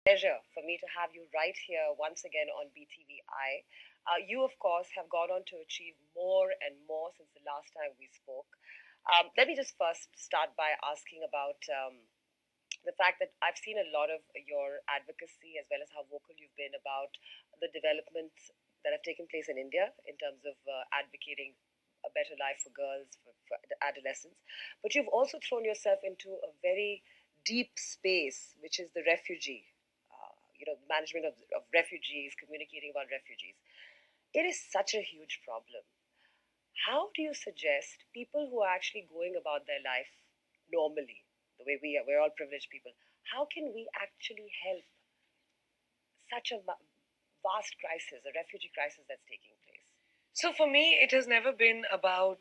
Pleasure for me to have you right here once again on BTVI. You, of course, have gone on to achieve more and more since the last time we spoke. Let me just first start by asking about the fact that I've seen a lot of your advocacy as well as how vocal you've been about the developments that have taken place in India in terms of advocating a better life for girls, for adolescents. But you've also thrown yourself into a very deep space, which is the refugee management of refugees, communicating about refugees. It is such a huge problem. How do you suggest people who are actually going about their life normally, the way we're all privileged people, how can we actually help such a vast crisis, a refugee crisis that's taking place? So for me, it has never been about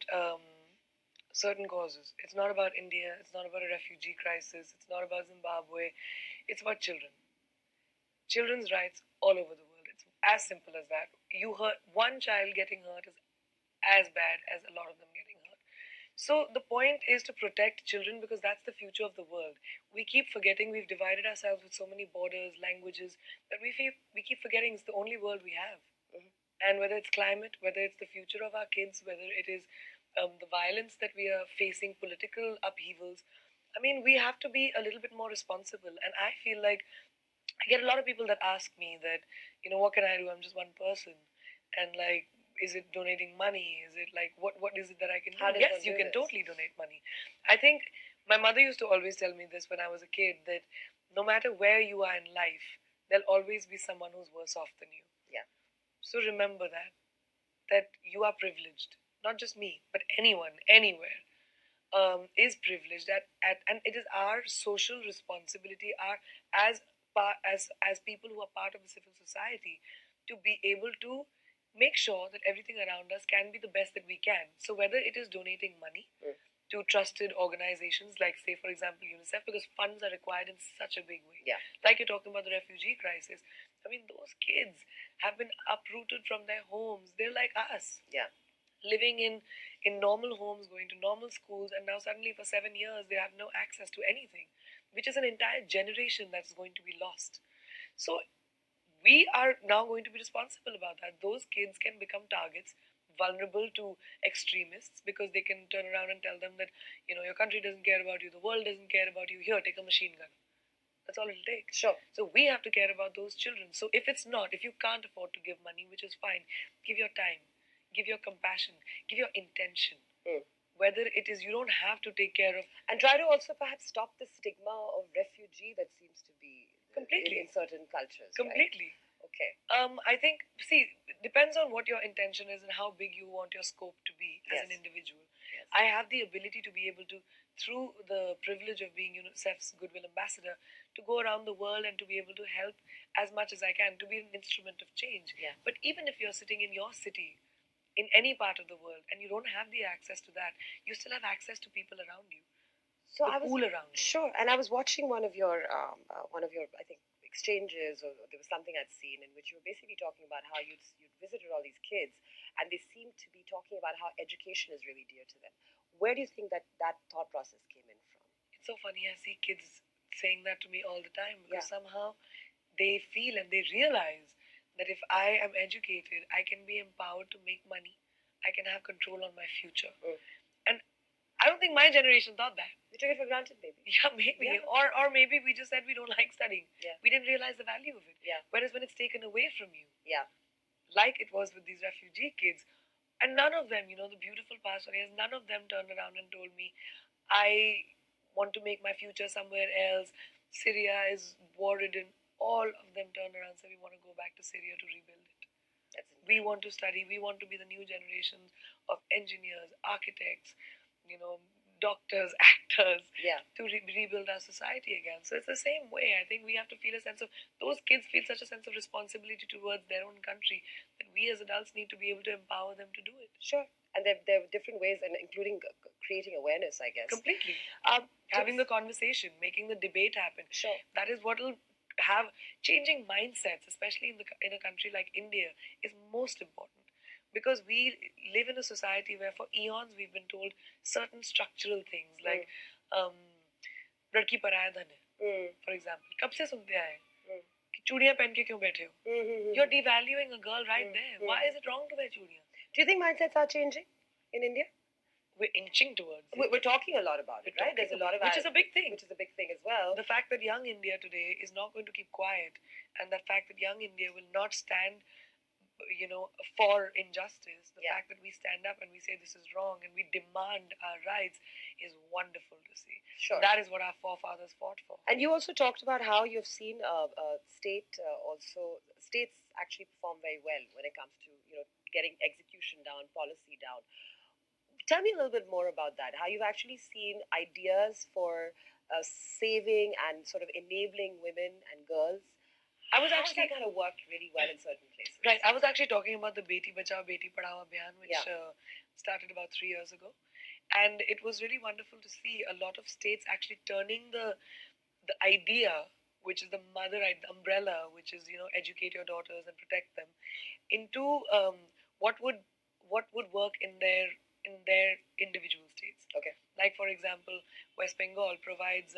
certain causes. It's not about India. It's not about a refugee crisis. It's not about Zimbabwe. It's about children. Children's rights all over the world. It's as simple as that. You hurt one child getting hurt is as bad as a lot of them getting hurt. So the point is to protect children because that's the future of the world. We keep forgetting we've divided ourselves with so many borders, languages that we keep forgetting it's the only world we have. Mhm. And whether it's climate, whether it's the future of our kids, whether it is the violence that we are facing, political upheavals, I mean, we have to be a little bit more responsible. And I feel like I get a lot of people that ask me that, what can I do? I'm just one person. And like, is it donating money? Is it like, what is it that I can do? How does Yes, one you do can this? totally donate money. I think my mother used to always tell me this when I was a kid that no matter where you are in life, there'll always be someone who's worse off than you. Yeah. So remember that you are privileged. Not just me, but anyone, anywhere, is privileged. And it is our social responsibility, our as people who are part of the civil society, to be able to make sure that everything around us can be the best that we can. So whether it is donating money Mm. to trusted organizations like, say, for example, UNICEF, because funds are required in such a big way. Yeah. Like you're talking about the refugee crisis. I mean, those kids have been uprooted from their homes. They're like us. Yeah. Living in normal homes, going to normal schools, and now suddenly for 7 years they have no access to anything, which is an entire generation that's going to be lost. So we are now going to be responsible about that. Those kids can become targets, vulnerable to extremists, because they can turn around and tell them that, your country doesn't care about you, the world doesn't care about you. Here, take a machine gun. That's all it'll take. Sure. So we have to care about those children. So if you can't afford to give money, which is fine, give your time, give your compassion, give your intention. Mm. Whether it is, you don't have to take care of. And try to also perhaps stop the stigma of refugee that seems to be Completely. in certain cultures. Completely. Right? Okay. I think, see, it depends on what your intention is and how big you want your scope to be as Yes. an individual. Yes. I have the ability to be able to, through the privilege of being UNICEF's Goodwill Ambassador, to go around the world and to be able to help as much as I can, to be an instrument of change. Yeah. But even if you're sitting in your city, in any part of the world, and you don't have the access to that, you still have access to people around you. So The I was pool around you. sure, and I was watching one of your I think exchanges, or there was something I'd seen in which you were basically talking about how you'd visited all these kids, and they seemed to be talking about how education is really dear to them. Where do you think that thought process came in from? It's so funny. I see kids saying that to me all the time because Yeah. somehow they feel and they realize that if I am educated, I can be empowered to make money. I can have control on my future. Mm. And I don't think my generation thought that. We took it for granted, maybe. Yeah, maybe. Yeah. Or maybe we just said we don't like studying. Yeah. We didn't realize the value of it. Yeah. Whereas when it's taken away from you, Yeah. like it was with these refugee kids, and none of them, the beautiful past one is, none of them turned around and told me, I want to make my future somewhere else. Syria is war ridden. All of them turned around and said, we want to go back to Syria to rebuild it. We want to study. We want to be the new generations of engineers, architects, doctors, actors, Yeah. to rebuild our society again. So it's the same way. I think we have to feel a sense of, those kids feel such a sense of responsibility towards their own country that we as adults need to be able to empower them to do it. Sure. And there are different ways, and including creating awareness, I guess. Completely. Um, Having the conversation, making the debate happen. Sure. That is what will have changing mindsets, especially in a country like India, is most important. Because we live in a society where for eons we've been told certain structural things like लड़की पराया धन है, Mm. for example. कब से सुनते आए? Mm. चूड़ियां पहन के क्यों बैठे हो? You're devaluing a girl right there. Why is it wrong to wear chudiyaan? Do you think mindsets are changing in India? We're inching towards it. We're talking a lot about it, right? There's a lot of which is a big thing. Which is a big thing as well. The fact that young India today is not going to keep quiet, and the fact that young India will not stand, for injustice. The fact that we stand up and we say this is wrong and we demand our rights is wonderful to see. Sure. That is what our forefathers fought for. And you also talked about how you've seen states actually perform very well when it comes to getting execution down, policy down. Tell me a little bit more about that. How you've actually seen ideas for saving and sort of enabling women and girls. I was actually kind of worked really well in certain places. Right. I was actually talking about the Beti Bachao Beti Padhao Abhiyan, which started about 3 years ago, and it was really wonderful to see a lot of states actually turning the idea, which is the umbrella, which is educate your daughters and protect them, into what would work in their individual states. Okay. Like for example, West Bengal provides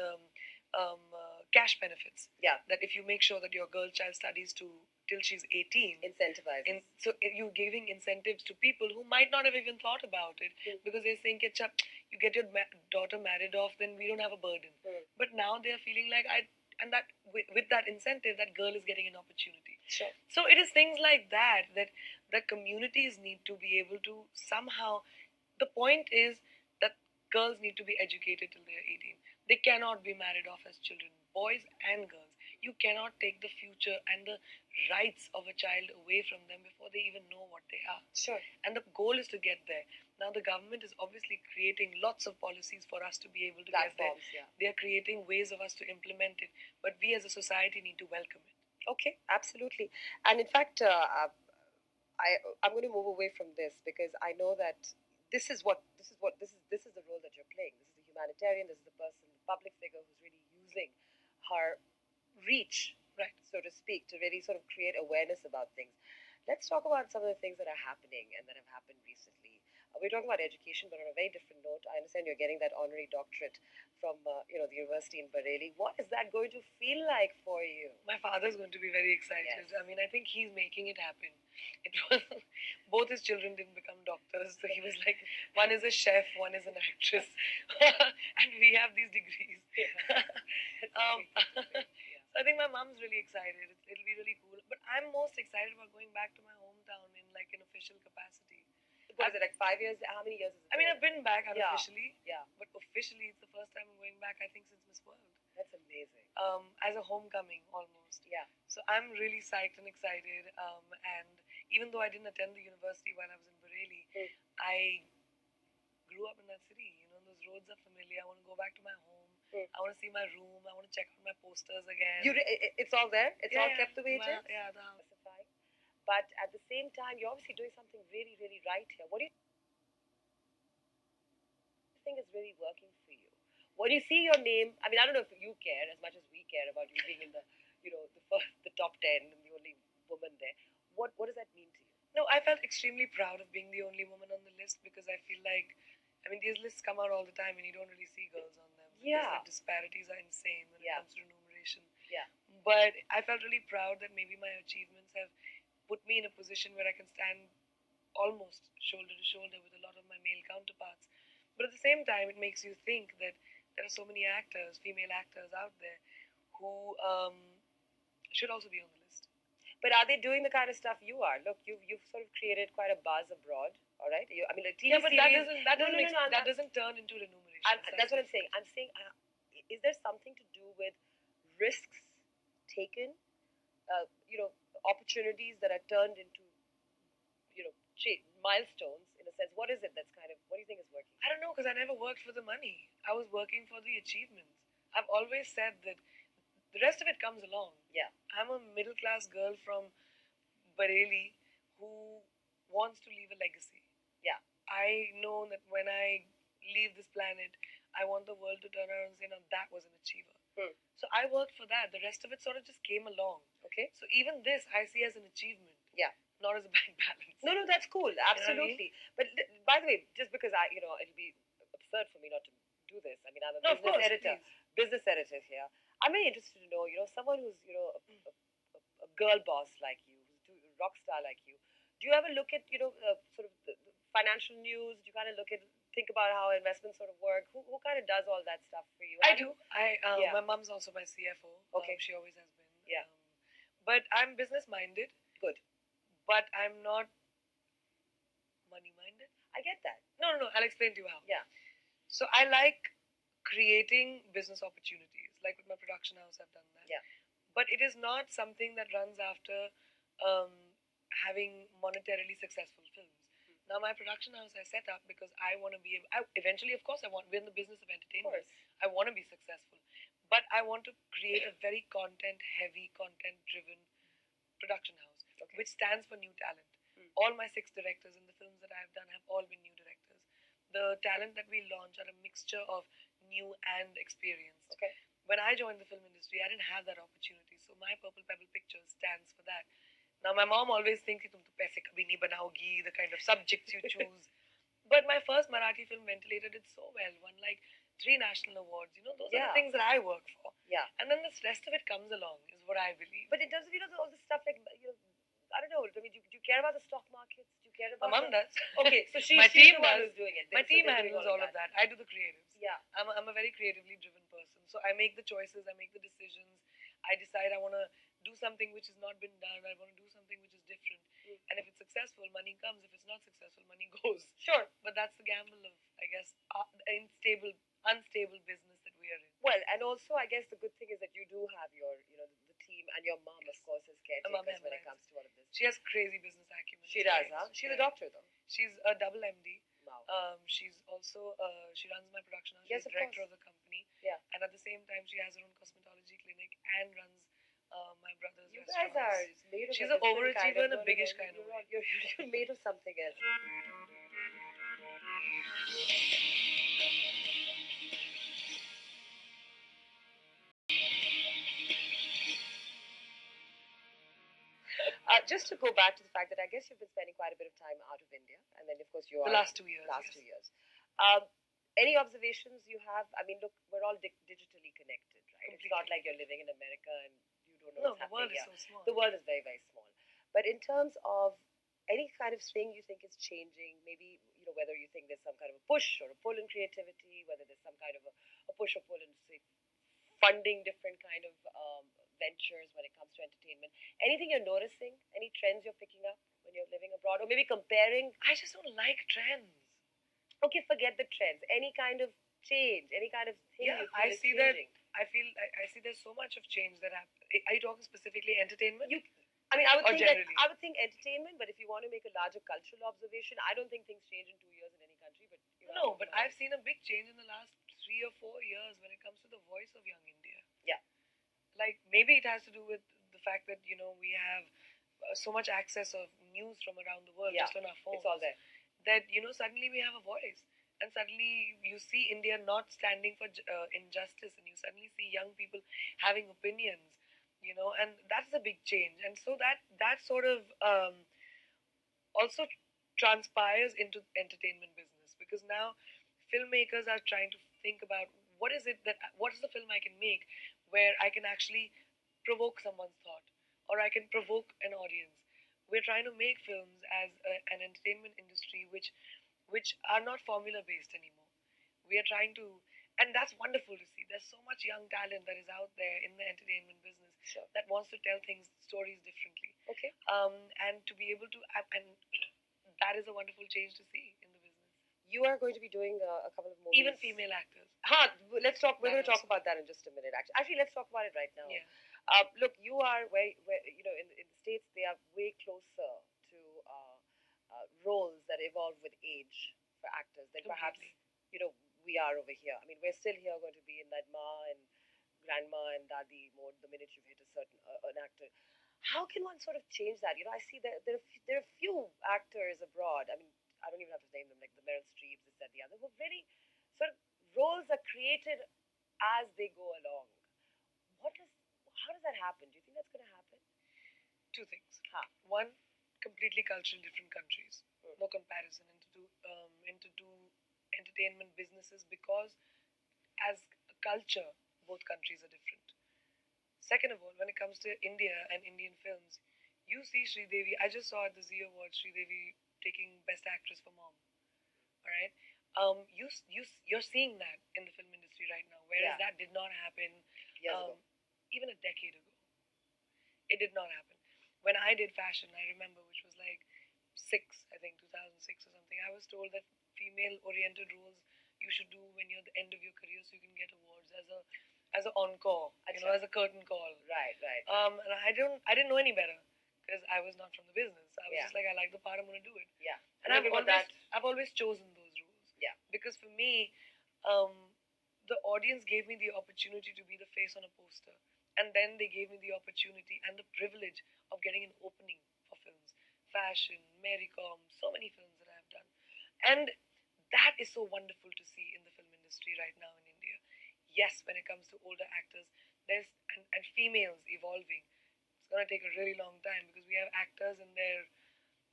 cash benefits. Yeah. That if you make sure that your girl child studies till she's 18, incentivizes. So you're giving incentives to people who might not have even thought about it because they're saying, you get your daughter married off, then we don't have a burden. But now they're feeling like with that incentive, that girl is getting an opportunity. Sure. So it is things like that communities need to be able to somehow. The point is that girls need to be educated till they're 18. They cannot be married off as children, boys and girls. You cannot take the future and the rights of a child away from them before they even know what they are. Sure. And the goal is to get there. Now the government is obviously creating lots of policies for us to be able to get there. Yeah. They are creating ways of us to implement it, but we as a society need to welcome it. Okay, absolutely. And in fact, I'm going to move away from this because I know that this is the role that you're playing. This is the humanitarian. This is the person, the public figure who's really using her reach, right, so to speak, to really sort of create awareness about things. Let's talk about some of the things that are happening and that have happened recently. We're talking about education, but on a very different note. I understand you're getting that honorary doctorate from the university in Bareilly. What is that going to feel like for you? My father's going to be very excited. Yes. I mean, I think he's making it happen. It was both his children didn't become doctors, so he was like, one is a chef, one is an actress, and we have these degrees. So I think my mom's really excited. It'll be really cool. But I'm most excited about going back to my hometown in like an official capacity. What is it, like 5 years? How many years is it? I mean, I've been back unofficially. Yeah. But officially, it's the first time I'm going back, I think, since Miss World. That's amazing. As a homecoming, almost. Yeah. So I'm really psyched and excited. And even though I didn't attend the university while I was in Bareilly, I grew up in that city. Those roads are familiar. I want to go back to my home. I want to see my room. I want to check out my posters again. It's all there? It's all kept the way it is? Yeah, the house. But at the same time, you're obviously doing something really, really right here. What do you think is really working for you? When you see your name, I mean, I don't know if you care as much as we care about you being in the top 10 and the only woman there. What does that mean to you? No, I felt extremely proud of being the only woman on the list because I feel like, these lists come out all the time and you don't really see girls on them. Yeah. The disparities are insane when it comes to remuneration. Yeah. But I felt really proud that maybe my achievements have put me in a position where I can stand almost shoulder to shoulder with a lot of my male counterparts. But at the same time, it makes you think that there are so many female actors out there who should also be on the list. But are they doing the kind of stuff you are? Look, you've sort of created quite a buzz abroad, all right? A TV yeah, but series, that doesn't turn into remuneration. That's what I'm saying. I'm saying, is there something to do with risks taken, opportunities that are turned into, milestones in a sense? What is it what do you think is working? I don't know, because I never worked for the money. I was working for the achievements. I've always said that the rest of it comes along. Yeah. I'm a middle class girl from Bareilly who wants to leave a legacy. Yeah. I know that when I leave this planet, I want the world to turn around and say, no, that was an achiever. So I worked for that. The rest of it sort of just came along. Okay. So even this I see as an achievement. Yeah. Not as a bank balance. No, that's cool. Absolutely. You know what I mean? But by the way, just because it'll be absurd for me not to do this. I mean, I'm a business editor here. I'm very interested to know, someone who's, a girl boss like you, rock star like you, do you ever look at sort of the financial news? Do you kind of think about how investments sort of work? Who kind of does all that stuff for you? I How do. Yeah. My mom's also my CFO. Okay. She always has been. Yeah. But I'm business minded. Good. But I'm not money minded. I get that. No. I'll explain to you how. Yeah. So I like creating business opportunities. Like with my production house, I've done that. Yeah. But it is not something that runs after um, having monetarily successful films. Now, my production house I set up because I want to be able. Eventually, of course, we're in the business of entertainment. Of course. I want to be successful, but I want to create a very content-heavy, content-driven production house, Okay. which stands for new talent. All my 6 directors in the films that I've done have all been new directors. The talent that we launch are a mixture of new and experienced. Okay. When I joined the film industry, I didn't have that opportunity. So my Purple Pebble Pictures stands for that. Now, my mom always thinks tum to paise kabhi nahi banaogi, the kind of subjects you choose. But my first Marathi film, Ventilator, did so well, won like 3 national awards. Those are the things that I work for. Yeah. And then the rest of it comes along, is what I believe. But in terms of all this stuff like I don't know. I mean, do you care about the stock markets? Do you care about? My mom does. Okay, so my she's team the one does. who's doing it. My team handles all of that. I do the creatives. Yeah. I'm a very creatively driven person. So I make the choices, I make the decisions. I decide I want to do something which has not been done. I want to do something which is different. And if it's successful, money comes. If it's not successful, money goes. Sure. But that's the gamble of, I guess, unstable business that we are in. Well, and also I guess the good thing is that you do have your, the team, and your mom, of course, is caretakers when it comes to all of this. She has crazy business acumen. She does, huh? She's a doctor, though. She's a double MD. Wow. She's also she runs my production house. Yes, She's director of the company. Yeah. And at the same time, she has her own cosmetology clinic and runs my brother's You restaurants. guys are made of. She's an overachiever in a biggish kind of way. You're made of something else. Just to go back to the fact that I guess you've been spending quite a bit of time out of India, and then of course you are The last 2 years. Last yes. 2 years. Any observations you have? I mean, look, we're all digitally connected, right? Completely. It's not like you're living in America and you don't No, know what's the happening world is here. so small. The world is very, very small. But in terms of any kind of thing you think is changing, maybe whether you think there's some kind of a push or a pull in creativity, whether there's some kind of a push or pull in, say, funding different kind of ventures when it comes to entertainment. Anything you're noticing? Any trends you're picking up when you're living abroad, or maybe comparing? I just don't like trends. Okay, forget the trends. Any kind of change, any kind of thing. Yeah, you feel I is see changing. that. I see there's so much of change that happens. Are you talking specifically entertainment? I mean, I would Or think generally? I would think entertainment, but if you want to make a larger cultural observation, I don't think things change in 2 years in any country. But No, but I've seen a big change in the last 3 or 4 years when it comes to the voice of young India. Yeah. Like maybe it has to do with the fact that we have so much access of news from around the world just on our phones. It's all there. That suddenly we have a voice, and suddenly you see India not standing for injustice, and you suddenly see young people having opinions, and that's a big change. And so that sort of also transpires into entertainment business, because now filmmakers are trying to think about what is the film I can make where I can actually provoke someone's thought, or I can provoke an audience. We're trying to make films as an entertainment industry which are not formula based anymore. We are trying to, and that's wonderful to see. There's so much young talent that is out there in the entertainment business that wants to tell stories differently. Okay. And to be able to, and that is a wonderful change to see in the business. You are going to be doing a couple of movies. Even female actors. Let's talk. We're going to talk about that in just a minute. Actually, let's talk about it right now. Yeah. Look, you are where in the States they are way closer to roles that evolve with age for actors than perhaps we are over here. I mean, we're still here going to be in that ma and grandma and dadi mode the minute you've hit a certain an actor. How can one sort of change that? I see that there are few actors abroad. I mean, I don't even have to name them, like the Meryl Streeps, this, that, the other, who very sort of roles are created as they go along. How does that happen? Do you think that's going to happen? 2 things. One, completely culturally different countries. No comparison into two entertainment businesses, because as a culture, both countries are different. Second of all, when it comes to India and Indian films, you see Sridevi. I just saw at the Zee Awards Sridevi taking Best Actress for Mom. All right. You're seeing that in the film industry right now, whereas Yeah. that did not happen Years ago. even a decade ago. It did not happen. When I did fashion, I remember, which was like I think 2006 or something. I was told that female-oriented roles you should do when you're at the end of your career, so you can get awards as an encore, as a curtain call. Right, right. And I didn't know any better because I was not from the business. I was Yeah. just like, I like the part, I'm going to do it. Yeah. And I've always chosen those roles. Yeah. Because for me, um, the audience gave me the opportunity to be the face on a poster, and then they gave me the opportunity and the privilege of getting an opening for films, fashion, Mary Com, so many films that I've done, and that is so wonderful to see in the film industry right now in India. Yes, when it comes to older actors, there's and females evolving. It's gonna take a really long time because we have actors in their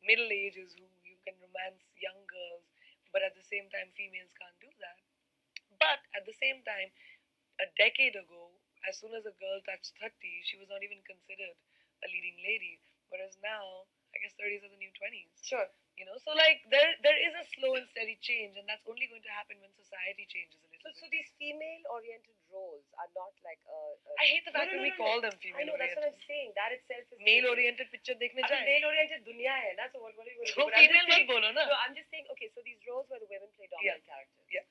middle ages who you can romance young girls, but at the same time, females can't do that. But at the same time, a decade ago, as soon as a girl touched 30, she was not even considered a leading lady. Whereas now, I guess 30s are the new 20s. Sure. So like there is a slow and steady change, and that's only going to happen when society changes a little So bit. these female-oriented roles are not like I hate the fact that we call them I know, that's what I'm female-oriented. saying. That itself is Male-oriented picture देखने I mean, जाए. male-oriented dunya hai na, so what are you going to So do? But I'm just female मत saying, बोलो ना. no, I'm just saying, okay, so these roles where the women play dominant characters. Yeah.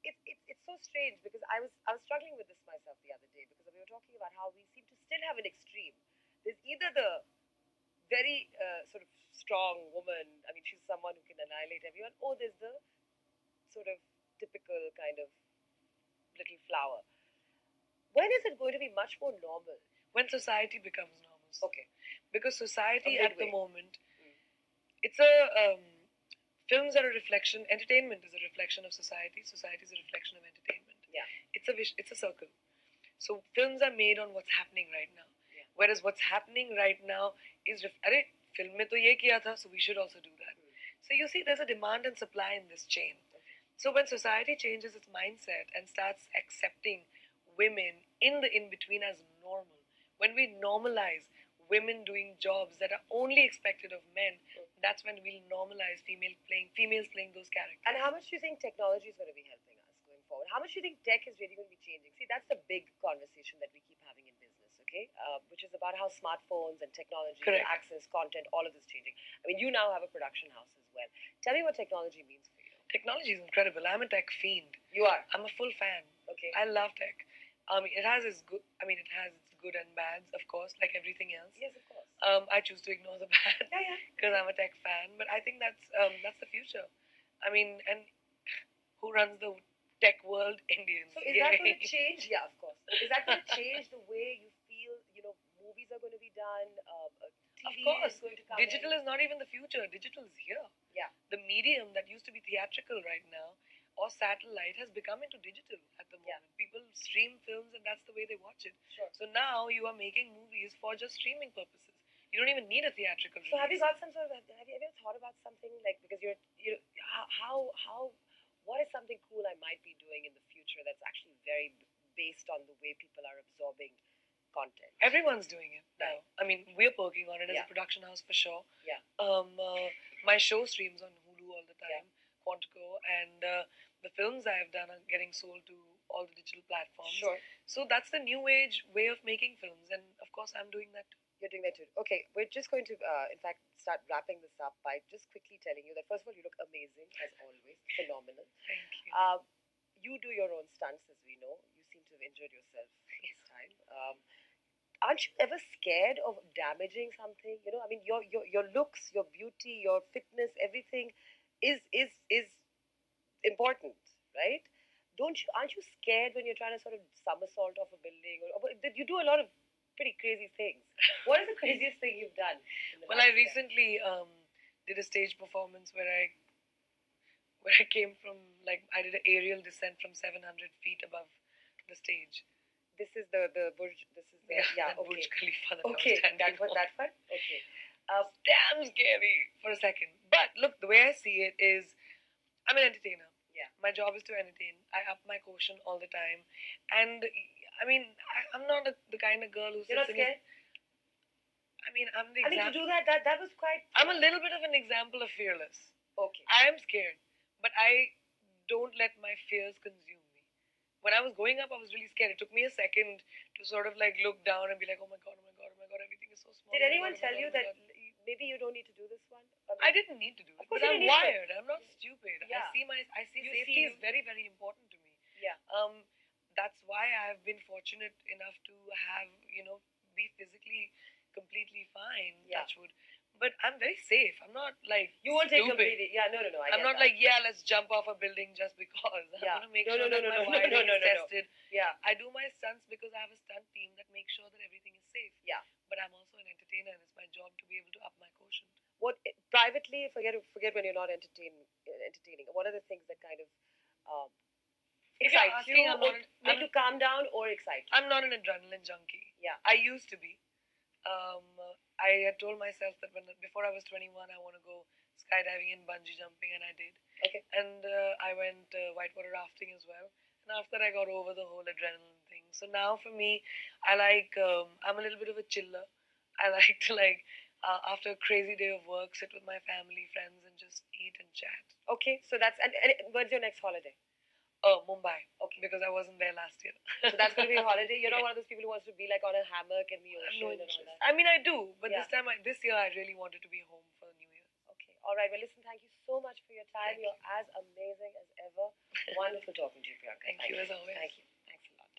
It's so strange because I was struggling with this myself the other day because we were talking about how we seem to still have an extreme. There's either the very sort of strong woman, I mean, she's someone who can annihilate everyone, or there's the sort of typical kind of little flower. When is it going to be much more normal? When society becomes normal. Okay. Because society A at the midway. moment, it's a films are a reflection. Entertainment is a reflection of society. Society is a reflection of entertainment. Yeah. It's a circle. So films are made on what's happening right now. Yeah. Whereas what's happening right now is अरे film में तो ये किया था, so we should also do that. So you see, there's a demand and supply in this chain. So when society changes its mindset and starts accepting women in the in between as normal, when we normalize women doing jobs that are only expected of men, that's when we'll normalize females playing those characters. And how much do you think technology is going to be helping us going forward? How much do you think tech is really going to be changing? See, that's the big conversation that we keep having in business, okay? Which is about how smartphones and technology, Correct. access, content, all of this changing. I mean, you now have a production house as well. Tell me what technology means for you. Technology is incredible. I'm a tech fiend. You are. I'm a full fan. Okay. I love tech. It has its good. It has its good and bads, of course, like everything else. Yes, of course. I choose to ignore the bad. Yeah. Because I'm a tech fan. But I think that's the future. And who runs the tech world? Indians. So is that going to change? Yeah, of course. Is that going to change the way you feel? Movies are going to be done. TV Of course. is going to come. Digital is not even the future. Digital is here. Yeah. The medium that used to be theatrical right now or satellite has become into digital at the moment. Yeah. People stream films and that's the way they watch it. Sure. So now you are making movies for just streaming purposes. You don't even need a theatrical release. So have you got some sort of? Have you ever thought about something like, because how what is something cool I might be doing in the future that's actually very based on the way people are absorbing content? Everyone's doing it now. Right. We're working on it as Yeah. a production house for sure. Yeah. My show streams on Hulu all the time, Yeah. Quantico, and the films I have done are getting sold to all the digital platforms. Sure. So that's the new age way of making films, and of course I'm doing that too. You're doing that too. Okay, we're just going to, in fact, start wrapping this up by just quickly telling you that first of all, you look amazing as always, phenomenal. Thank you. You do your own stunts, as we know. You seem to have enjoyed yourself this time. Aren't you ever scared of damaging something? I mean, your looks, your beauty, your fitness, everything is important, right? Aren't you scared when you're trying to sort of somersault off a building? Or you do a lot of pretty crazy things. What is the craziest thing you've done? Well, I recently did a stage performance where I came from, like, I did an aerial descent from 700 feet above the stage. This is the Burj. This is the that okay. Burj Khalifa that Okay, I was standing on. that fun. Okay. Damn scary for a second. But look, the way I see it is, I'm an entertainer. Yeah. My job is to entertain. I up my quotient all the time, and I mean, I'm not the kind of girl who You're not sits in. scared? I mean, I'm the I mean, to example. do that was quite. I'm a little bit of an example of fearless. Okay. I am scared, but I don't let my fears consume me. When I was growing up, I was really scared. It took me a second to sort of like look down and be like, oh my god, oh my god, oh my god, everything is so small. Did oh my anyone God, oh my tell God, you oh my that God." maybe you don't need to do this one? I didn't need to do it, Of course but you I'm didn't need to. wired. I'm not stupid. Yeah. I see You safety see- is very, very important to me. Yeah. That's why I've been fortunate enough to have, be physically completely fine. Yeah. Touch wood. But I'm very safe. I'm not like You won't take stupid. completely. Yeah, no. I'm not like, yeah, let's jump off a building just because. Yeah. I'm gonna make No, sure no, that no, my no, no, wiring no, no, is no, no. tested. Yeah. I do my stunts because I have a stunt team that makes sure that everything is safe. Yeah. But I'm also an entertainer, and it's my job to be able to up my quotient. What privately? Forget when you're not entertaining. What are the things that kind of um, If you're excite asking, you, or make you calm down, or excite you? I'm not an adrenaline junkie. Yeah. I used to be. Um, I had told myself that before I was 21, I want to go skydiving and bungee jumping, and I did. Okay. And I went whitewater rafting as well. And after I got over the whole adrenaline thing, so now for me, I like. I'm a little bit of a chiller. I like to after a crazy day of work, sit with my family, friends, and just eat and chat. Okay, so that's and when's your next holiday? Oh, Mumbai. Okay. Because I wasn't there last year. So that's going to be a holiday. You're not one of those people who wants to be like on a hammock in the I have ocean no and all interest. that. I mean, I do, but Yeah. this year, I really wanted to be home for New Year. Okay. All right. Well, listen. Thank you so much for your time. Thank You're as amazing as ever. Wonderful talking to you, Priyanka. Thank you, as always. Thank you. Thanks a lot.